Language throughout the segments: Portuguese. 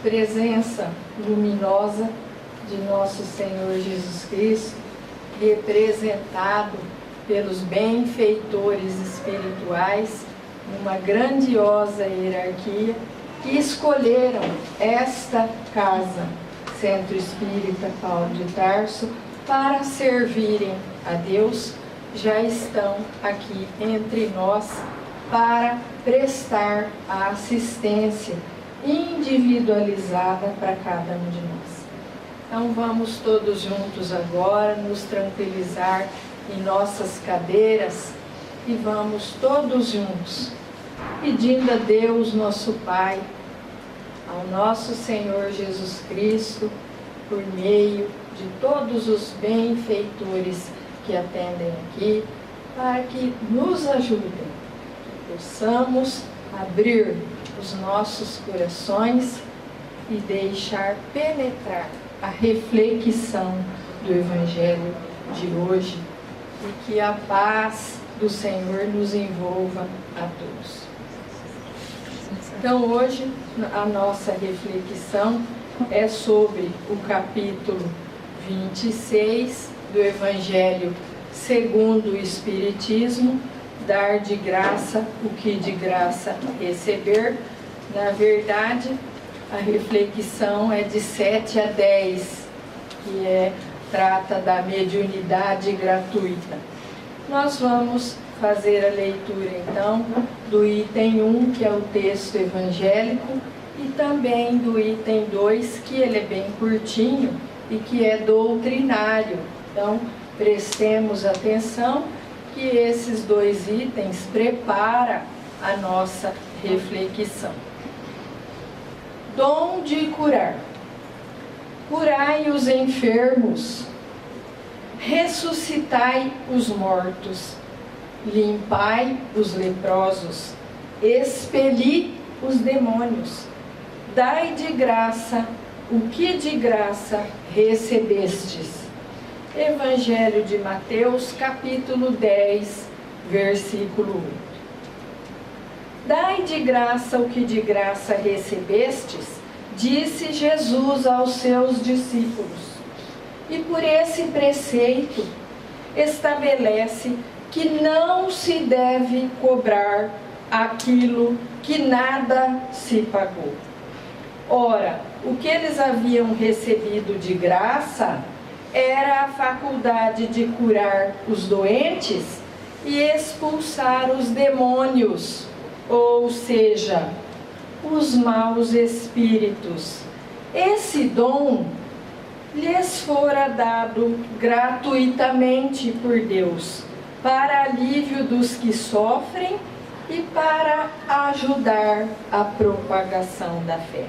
presença luminosa de nosso Senhor Jesus Cristo, representado pelos benfeitores espirituais, numa grandiosa hierarquia, que escolheram esta casa, Centro Espírita Paulo de Tarso, para servirem a Deus, já estão aqui entre nós para prestar a assistência individualizada para cada um de nós. Então vamos todos juntos agora nos tranquilizar em nossas cadeiras e vamos todos juntos pedindo a Deus, nosso Pai, ao nosso Senhor Jesus Cristo, por meio de todos os benfeitores que atendem aqui, para que nos ajudem, que possamos abrir os nossos corações e deixar penetrar a reflexão do Evangelho de hoje, e que a paz do Senhor nos envolva a todos. Então hoje a nossa reflexão é sobre o capítulo 26 do Evangelho segundo o Espiritismo, dar de graça o que de graça receber. Na verdade, a reflexão é de 7 a 10, que trata da mediunidade gratuita. Nós vamos fazer a leitura então do item 1, que é o texto evangélico, e também do item 2, que ele é bem curtinho e que é doutrinário. Então, prestemos atenção que esses dois itens preparam a nossa reflexão. Dom de curar. Curai os enfermos, ressuscitai os mortos, limpai os leprosos, expeli os demônios, dai de graça o que de graça recebestes. Evangelho de Mateus, capítulo 10, versículo 8. Dai de graça o que de graça recebestes, disse Jesus aos seus discípulos. E por esse preceito estabelece que não se deve cobrar aquilo que nada se pagou. Ora, o que eles haviam recebido de graça era a faculdade de curar os doentes e expulsar os demônios, ou seja, os maus espíritos. Esse dom lhes fora dado gratuitamente por Deus, para alívio dos que sofrem e para ajudar a propagação da fé.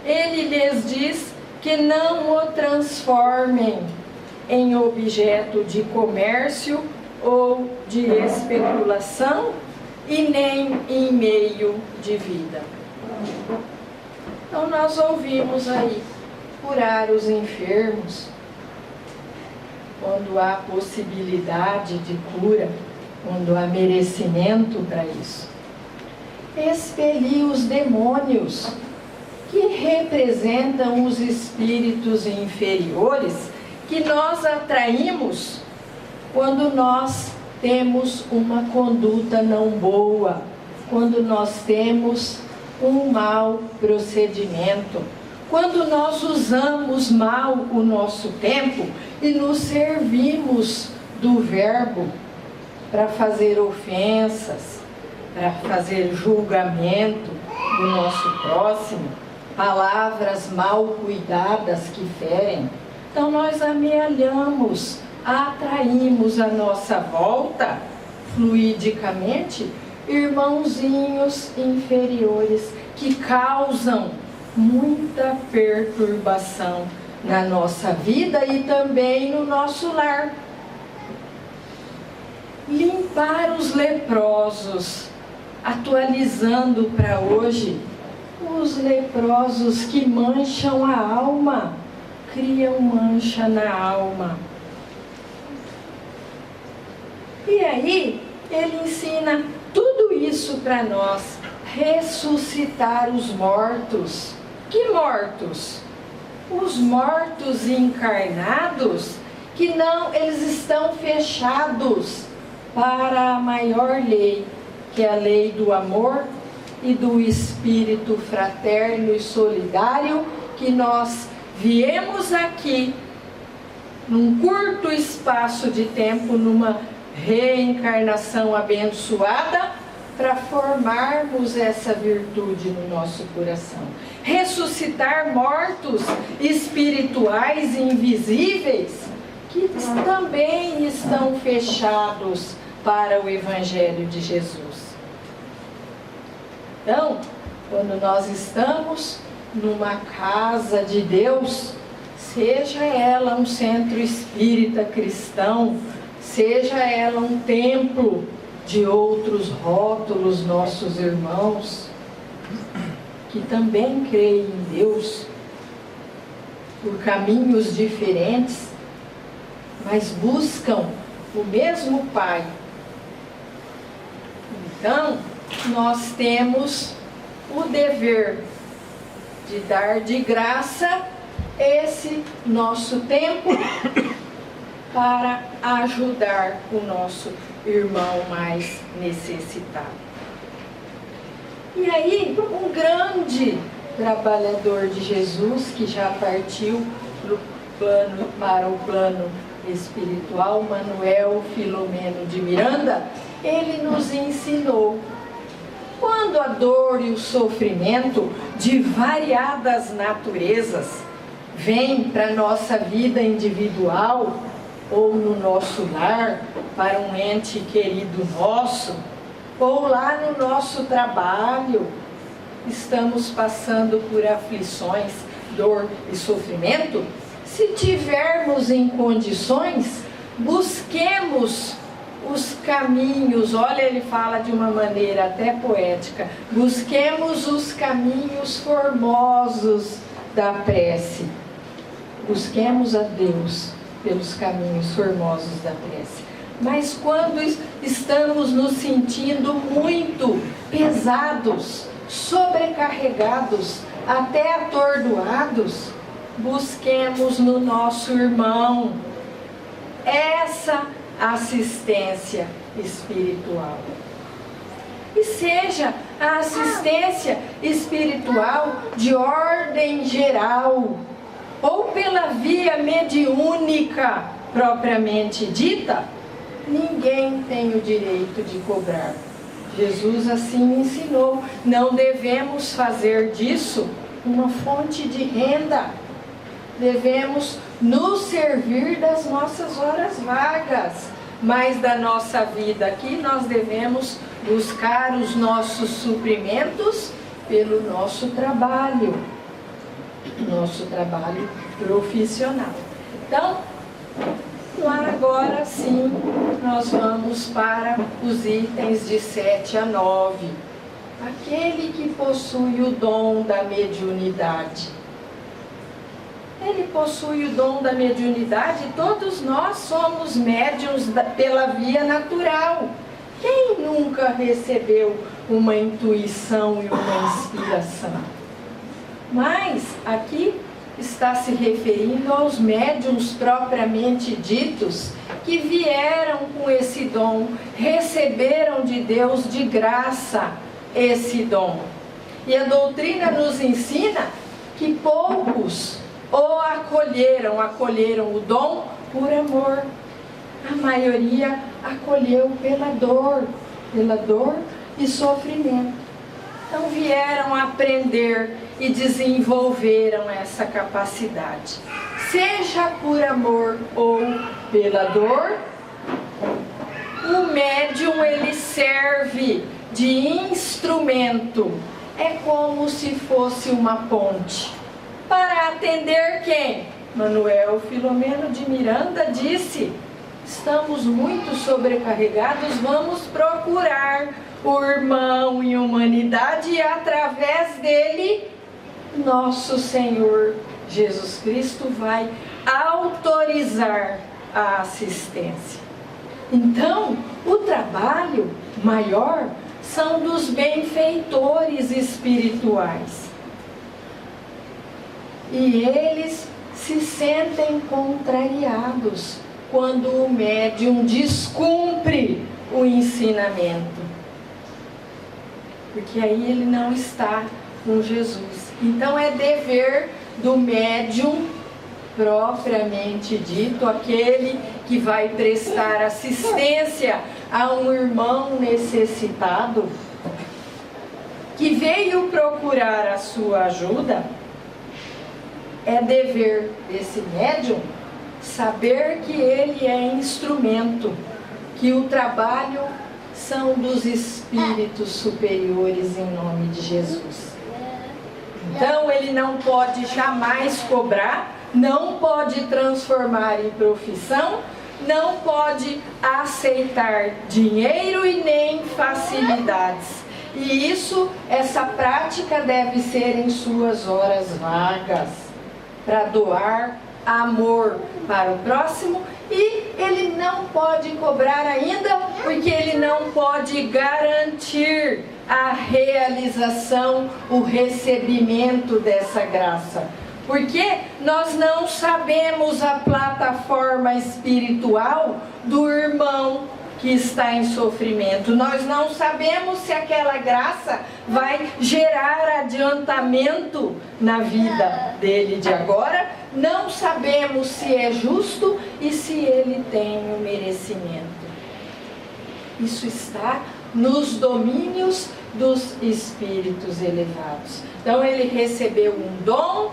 Ele lhes diz que não o transformem em objeto de comércio ou de especulação e nem em meio de vida. Então nós ouvimos aí, curar os enfermos, quando há possibilidade de cura, quando há merecimento para isso. Expelir os demônios, que representam os espíritos inferiores que nós atraímos quando nós temos uma conduta não boa, quando nós temos um mau procedimento, quando nós usamos mal o nosso tempo e nos servimos do verbo para fazer ofensas, para fazer julgamento do nosso próximo, palavras mal cuidadas que ferem. Então nós amealhamos, atraímos à nossa volta, fluidicamente, irmãozinhos inferiores que causam muita perturbação na nossa vida e também no nosso lar. Limpar os leprosos, atualizando para hoje, os leprosos que mancham a alma, criam mancha na alma. E aí, ele ensina tudo isso para nós, ressuscitar os mortos. Que mortos? Os mortos encarnados, que não, eles estão fechados para a maior lei, que é a lei do amor e do espírito fraterno e solidário, que nós viemos aqui num curto espaço de tempo, numa reencarnação abençoada, para formarmos essa virtude no nosso coração. Ressuscitar mortos espirituais e invisíveis, que também estão fechados para o Evangelho de Jesus. Então, quando nós estamos numa casa de Deus, seja ela um centro espírita cristão, seja ela um templo de outros rótulos, nossos irmãos, que também creem em Deus, por caminhos diferentes, mas buscam o mesmo Pai. Então, nós temos o dever de dar de graça esse nosso tempo para ajudar o nosso irmão mais necessitado. E aí, um grande trabalhador de Jesus, que já partiu para o plano espiritual, Manuel Filomeno de Miranda, ele nos ensinou: quando a dor e o sofrimento de variadas naturezas vêm para a nossa vida individual ou no nosso lar, para um ente querido nosso, ou lá no nosso trabalho, estamos passando por aflições, dor e sofrimento, se tivermos em condições, busquemos os caminhos. Olha, ele fala de uma maneira até poética: busquemos os caminhos formosos da prece. Busquemos a Deus pelos caminhos formosos da prece. Mas quando estamos nos sentindo muito pesados, sobrecarregados, até atordoados, busquemos no nosso irmão essa assistência espiritual. E seja a assistência espiritual de ordem geral, ou pela via mediúnica propriamente dita, ninguém tem o direito de cobrar. Jesus assim ensinou: não devemos fazer disso uma fonte de renda. Devemos nos servir das nossas horas vagas, mas da nossa vida aqui nós devemos buscar os nossos suprimentos pelo nosso trabalho profissional. Então, lá agora sim, nós vamos para os itens de 7 a 9. Aquele que possui o dom da mediunidade. Ele possui o dom da mediunidade, todos nós somos médiuns pela via natural. Quem nunca recebeu uma intuição e uma inspiração? Mas aqui está se referindo aos médiuns propriamente ditos, que vieram com esse dom, receberam de Deus de graça esse dom. E a doutrina nos ensina que poucos o acolheram o dom por amor. A maioria acolheu pela dor e sofrimento. Então vieram aprender e desenvolveram essa capacidade. Seja por amor ou pela dor, o médium ele serve de instrumento. É como se fosse uma ponte. Para atender quem? Manuel Filomeno de Miranda disse: estamos muito sobrecarregados, vamos procurar o irmão em humanidade e através dele, nosso Senhor Jesus Cristo vai autorizar a assistência. Então, o trabalho maior são dos benfeitores espirituais. E eles se sentem contrariados quando o médium descumpre o ensinamento. Porque aí ele não está com Jesus. Então é dever do médium propriamente dito, aquele que vai prestar assistência a um irmão necessitado, que veio procurar a sua ajuda, é dever desse médium saber que ele é instrumento, que o trabalho são dos espíritos superiores em nome de Jesus. Então ele não pode jamais cobrar, não pode transformar em profissão, não pode aceitar dinheiro e nem facilidades. E essa prática deve ser em suas horas vagas, para doar amor para o próximo. E ele não pode cobrar ainda, porque ele não pode garantir a realização, o recebimento dessa graça. Porque nós não sabemos a plataforma espiritual do irmão que está em sofrimento. Nós não sabemos se aquela graça vai gerar adiantamento na vida dele de agora. Não sabemos se é justo e se ele tem o merecimento. Isso está nos domínios dos espíritos elevados. Então ele recebeu um dom,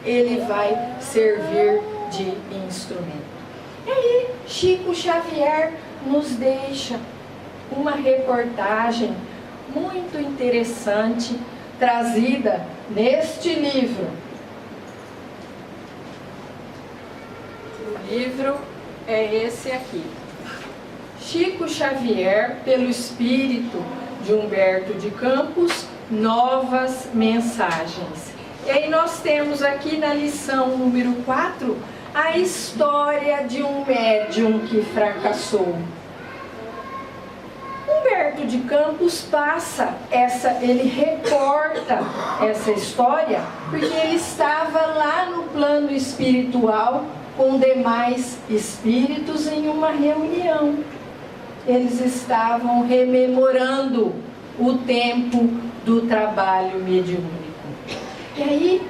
ele vai servir de instrumento. E aí Chico Xavier nos deixa uma reportagem muito interessante, trazida neste livro. O livro é esse aqui. Chico Xavier, pelo espírito de Humberto de Campos, Novas Mensagens. E aí nós temos aqui na lição número 4 a história de um médium que fracassou. Humberto de Campos ele reporta essa história porque ele estava lá no plano espiritual com demais espíritos em uma reunião. Eles estavam rememorando o tempo do trabalho mediúnico. E aí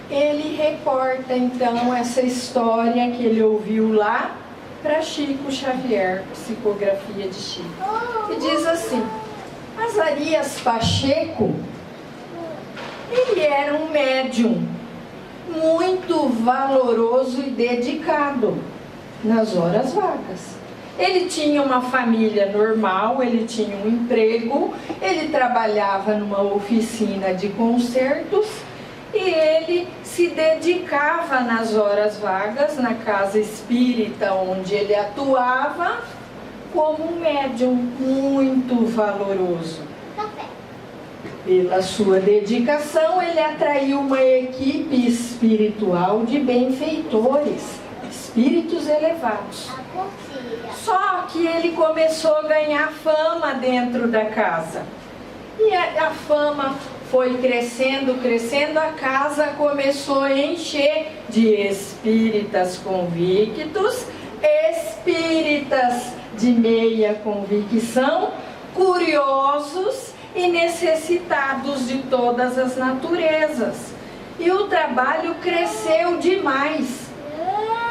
ele reporta então essa história que ele ouviu lá para Chico Xavier, psicografia de Chico. E diz assim: Azarias Pacheco, ele era um médium muito valoroso e dedicado nas horas vagas. Ele tinha uma família normal, ele tinha um emprego, ele trabalhava numa oficina de concertos e ele se dedicava nas horas vagas, na casa espírita onde ele atuava, como um médium muito valoroso. Pela sua dedicação, ele atraiu uma equipe espiritual de benfeitores, espíritos elevados. Só que ele começou a ganhar fama dentro da casa. E a fama foi crescendo, a casa começou a encher de espíritas convictos, espíritas de meia convicção, curiosos e necessitados de todas as naturezas. E o trabalho cresceu demais.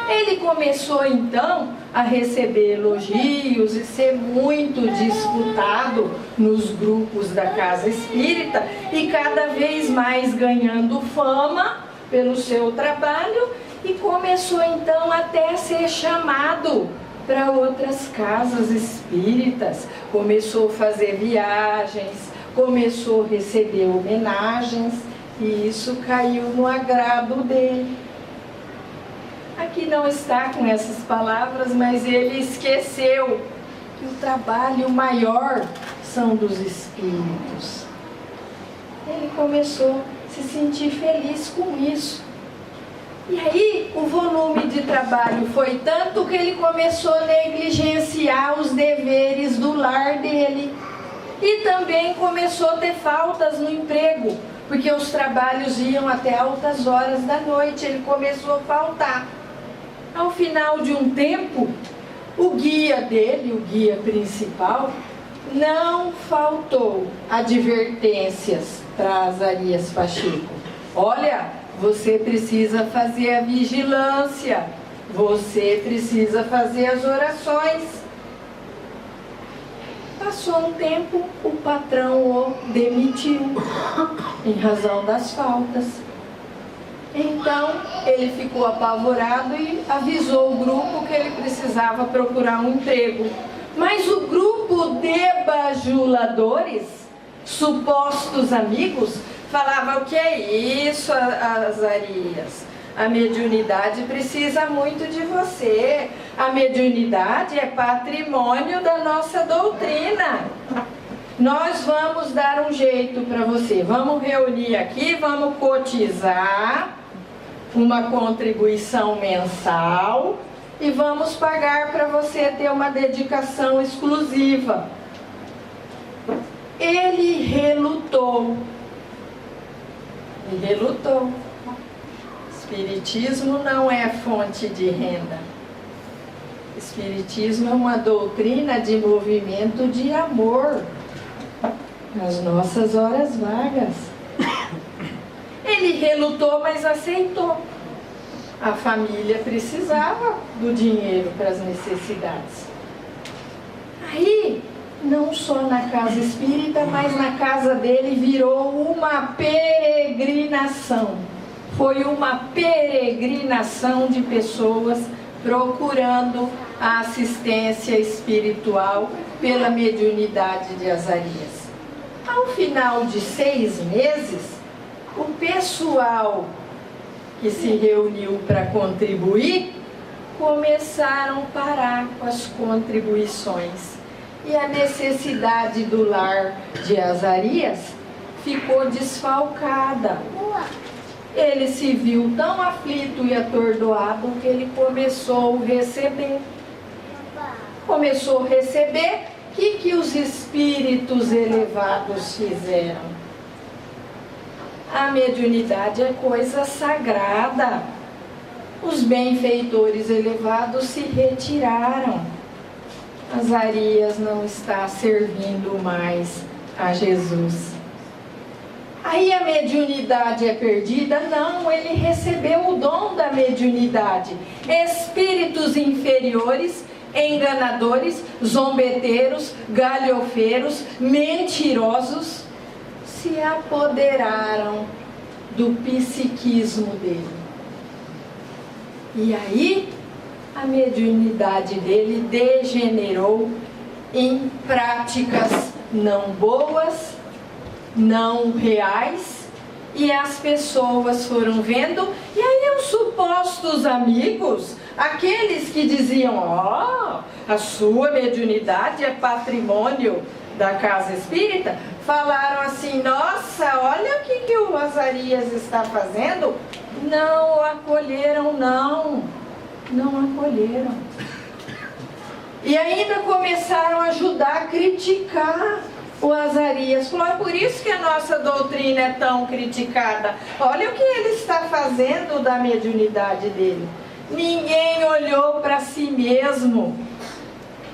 Ele começou então a receber elogios e ser muito disputado nos grupos da casa espírita e cada vez mais ganhando fama pelo seu trabalho, e começou então até a ser chamado para outras casas espíritas, começou a fazer viagens, começou a receber homenagens, e isso caiu no agrado dele. Aqui não está com essas palavras, mas ele esqueceu que o trabalho maior são dos espíritos. Ele começou a se sentir feliz com isso. E aí o volume de trabalho foi tanto que ele começou a negligenciar os deveres do lar dele. E também começou a ter faltas no emprego, porque os trabalhos iam até altas horas da noite, ele começou a faltar. Ao final de um tempo, o guia dele, o guia principal, não faltou advertências para Azarias Pacheco. Olha, você precisa fazer a vigilância, você precisa fazer as orações. Passou um tempo, o patrão o demitiu, em razão das faltas. Então, ele ficou apavorado e avisou o grupo que ele precisava procurar um emprego. Mas o grupo de bajuladores, supostos amigos, falava: o que é isso, Azarias? A mediunidade precisa muito de você. A mediunidade é patrimônio da nossa doutrina. Nós vamos dar um jeito para você. Vamos reunir aqui, vamos cotizar uma contribuição mensal e vamos pagar para você ter uma dedicação exclusiva. Ele relutou. Ele relutou. Espiritismo não é fonte de renda. Espiritismo é uma doutrina de movimento de amor nas nossas horas vagas. Ele relutou, mas aceitou. A família precisava do dinheiro para as necessidades. Aí, não só na casa espírita, mas na casa dele virou uma peregrinação. Foi uma peregrinação de pessoas procurando a assistência espiritual pela mediunidade de Azarias. Ao final de 6 meses, o pessoal que se reuniu para contribuir começaram a parar com as contribuições. E a necessidade do lar de Azarias ficou desfalcada. Ele se viu tão aflito e atordoado que ele começou a receber. O que os espíritos elevados fizeram? A mediunidade é coisa sagrada. Os benfeitores elevados se retiraram. Azarias não está servindo mais a Jesus. Aí a mediunidade é perdida? Não, ele recebeu o dom da mediunidade. Espíritos inferiores, enganadores, zombeteiros, galhofeiros, mentirosos, se apoderaram do psiquismo dele. E aí, a mediunidade dele degenerou em práticas não boas, não reais, e as pessoas foram vendo, e aí os supostos amigos, aqueles que diziam: ó, a sua mediunidade é patrimônio da casa espírita, falaram assim: nossa, olha o que o Azarias está fazendo. Não o acolheram, não acolheram. E ainda começaram a ajudar a criticar o Azarias. Falou: é por isso que a nossa doutrina é tão criticada. Olha o que ele está fazendo da mediunidade dele. Ninguém olhou para si mesmo,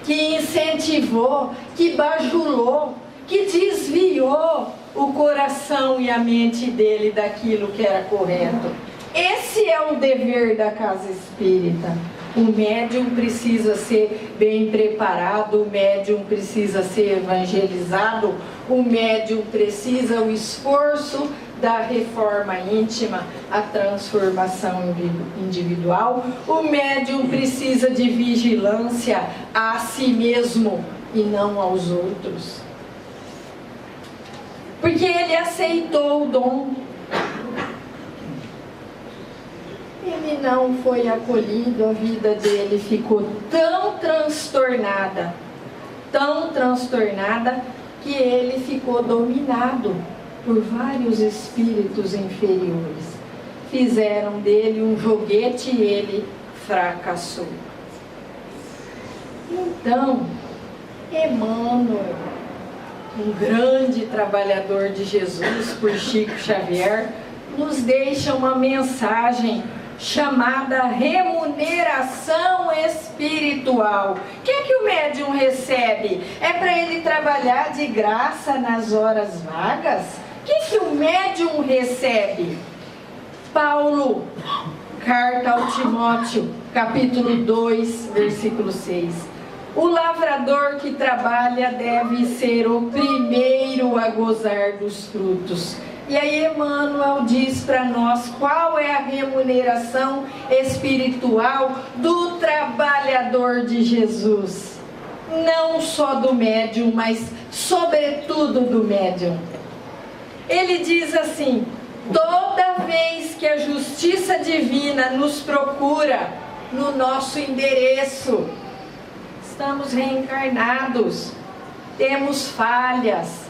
que incentivou, que bajulou, que desviou o coração e a mente dele daquilo que era correto. Esse é o dever da casa espírita. O médium precisa ser bem preparado, o médium precisa ser evangelizado, o médium precisa o esforço da reforma íntima, a transformação individual. O médium precisa de vigilância a si mesmo e não aos outros. Porque ele aceitou o dom. Ele não foi acolhido, a vida dele ficou tão transtornada, que ele ficou dominado por vários espíritos inferiores. Fizeram dele um joguete e ele fracassou. Então, Emmanuel um grande trabalhador de Jesus, por Chico Xavier, nos deixa uma mensagem chamada remuneração espiritual. O que o médium recebe? É para ele trabalhar de graça nas horas vagas? O que o médium recebe? Paulo, carta ao Timóteo, capítulo 2, versículo 6. O lavrador que trabalha deve ser o primeiro a gozar dos frutos. E aí Emmanuel diz para nós qual é a remuneração espiritual do trabalhador de Jesus. Não só do médium, mas sobretudo do médium. Ele diz assim: toda vez que a justiça divina nos procura no nosso endereço, estamos reencarnados, temos falhas,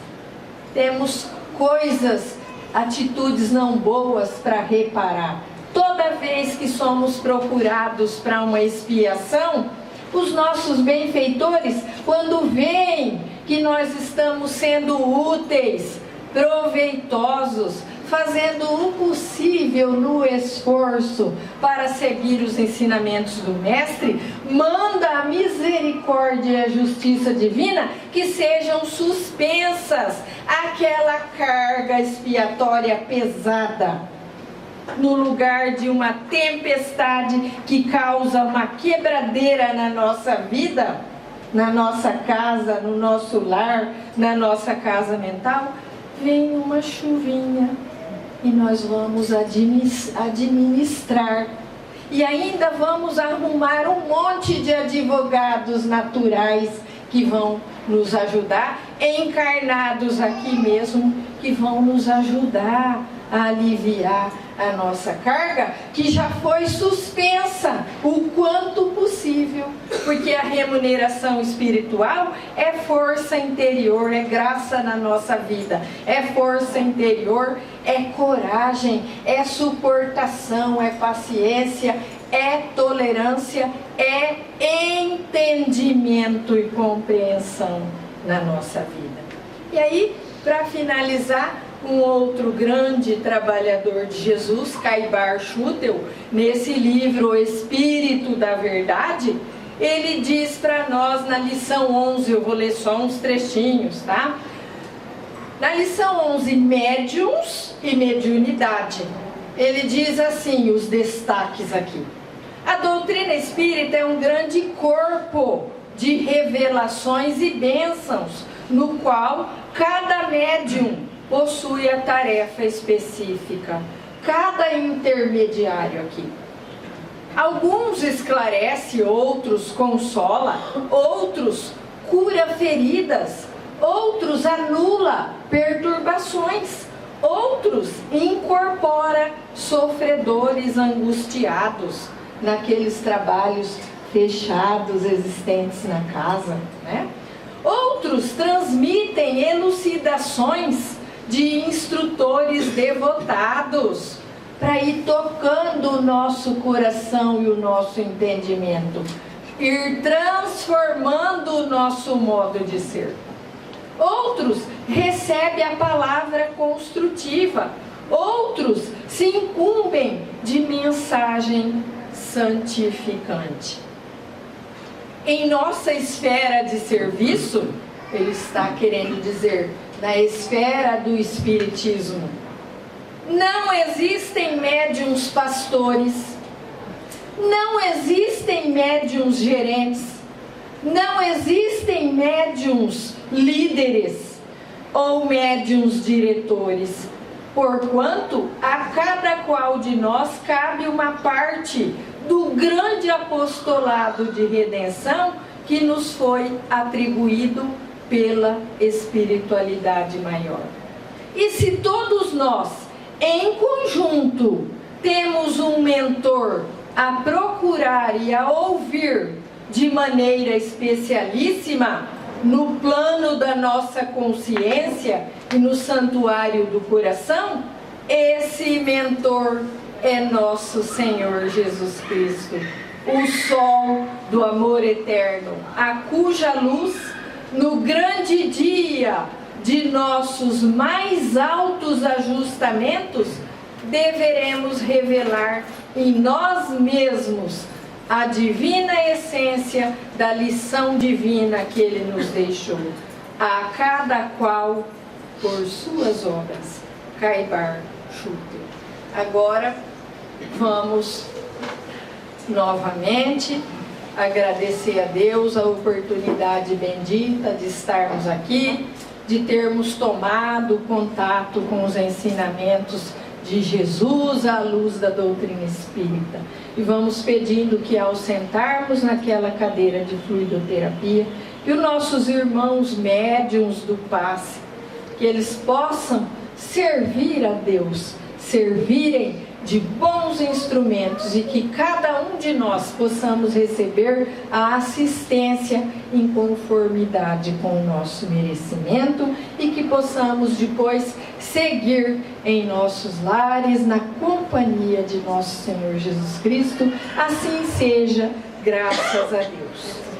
temos coisas, atitudes não boas para reparar. Toda vez que somos procurados para uma expiação, os nossos benfeitores, quando veem que nós estamos sendo úteis, proveitosos, fazendo o possível no esforço para seguir os ensinamentos do Mestre, manda a misericórdia e a justiça divina que sejam suspensas aquela carga expiatória pesada, no lugar de uma tempestade que causa uma quebradeira na nossa vida, na nossa casa, no nosso lar, na nossa casa mental. Vem uma chuvinha e nós vamos administrar. E ainda vamos arrumar um monte de advogados naturais que vão nos ajudar, encarnados aqui mesmo, que vão nos ajudar a aliviar a nossa carga, que já foi suspensa o quanto possível, porque a remuneração espiritual é força interior, é graça na nossa vida, é força interior, é coragem, é suportação, é paciência, é tolerância, é entendimento e compreensão na nossa vida. E aí, para finalizar, um outro grande trabalhador de Jesus, Caibar Schutel, nesse livro O Espírito da Verdade, ele diz para nós na lição 11, eu vou ler só uns trechinhos, tá? Na lição 11, médiuns e mediunidade, ele diz assim, os destaques aqui: a doutrina espírita é um grande corpo de revelações e bênçãos, no qual cada médium possui a tarefa específica, cada intermediário aqui. Alguns esclarece, outros consola, outros cura feridas, outros anula perturbações, outros incorpora sofredores angustiados naqueles trabalhos fechados existentes na casa, né? Outros transmitem elucidações de instrutores devotados para ir tocando o nosso coração e o nosso entendimento, ir transformando o nosso modo de ser. Outros recebem a palavra construtiva, outros se incumbem de mensagem santificante. Em nossa esfera de serviço, ele está querendo dizer, na esfera do espiritismo, não existem médiuns pastores, não existem médiuns gerentes, não existem médiuns líderes ou médiuns diretores, porquanto a cada qual de nós cabe uma parte do grande apostolado de redenção que nos foi atribuído pela espiritualidade maior. E se todos nós, em conjunto, temos um mentor a procurar e a ouvir de maneira especialíssima no plano da nossa consciência e no santuário do coração, esse mentor é nosso Senhor Jesus Cristo, o sol do amor eterno, a cuja luz no grande dia de nossos mais altos ajustamentos, deveremos revelar em nós mesmos a divina essência da lição divina que Ele nos deixou, a cada qual por suas obras. Caibar Schutter. Agora vamos novamente agradecer a Deus a oportunidade bendita de estarmos aqui, de termos tomado contato com os ensinamentos de Jesus à luz da doutrina espírita. E vamos pedindo que ao sentarmos naquela cadeira de fluidoterapia, que os nossos irmãos médiuns do passe, que eles possam servir a Deus, servirem de bons instrumentos, e que cada um de nós possamos receber a assistência em conformidade com o nosso merecimento, e que possamos depois seguir em nossos lares na companhia de nosso Senhor Jesus Cristo. Assim seja, graças a Deus.